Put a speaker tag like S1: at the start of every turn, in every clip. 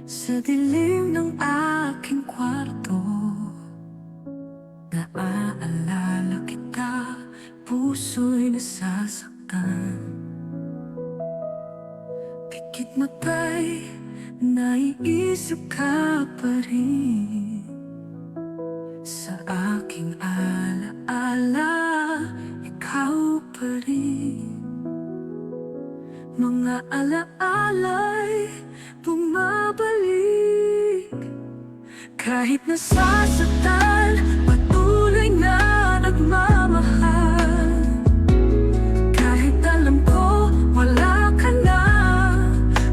S1: sa dilim ng aking kwarto. Naaalala kita, puso'y nasasaktan. Pikit mata'y naiisip ka pa rin. Sa aking alaala, ikaw pa rin. Mga alaala'y bumabalik. Kahit nasasaktan, patuloy na nagmamahal. Kahit alam ko, wala ka na,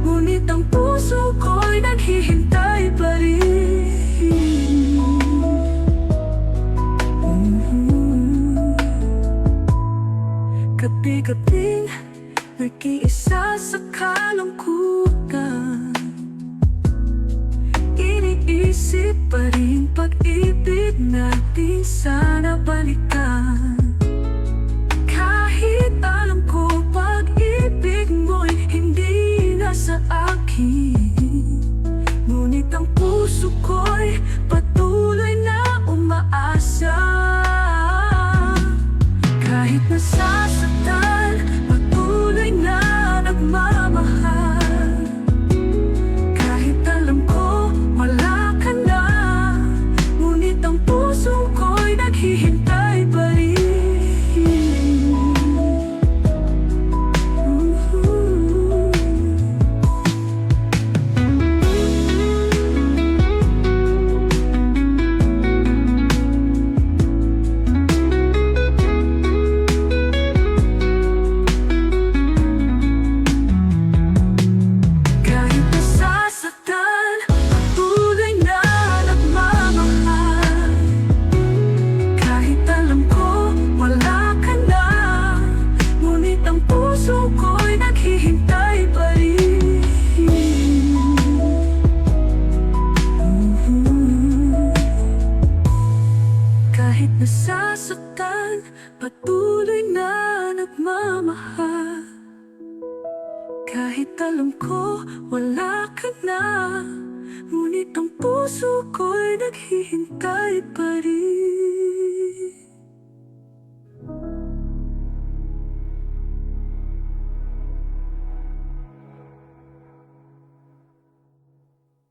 S1: ngunit ang puso ko'y naghihintay pa rin. Gabi-gabing nag-iisa sa kalungkutan, iniisip pa rin pag-ibig natin, sana balikan. Kahit alam ko pag-ibig mo'y hindi na sa akin, ngunit ang puso ko'y patuloy na umaasa. Kahit nasasaktan, patuloy na nagmamahal. Kahit alam ko, wala ka na, ngunit ang puso ko'y naghihintay pa rin. Kahit nasasaktan, patuloy na nagmamahal. Kahit alam ko, wala ka na, ngunit ang puso ko'y naghihintay pa rin.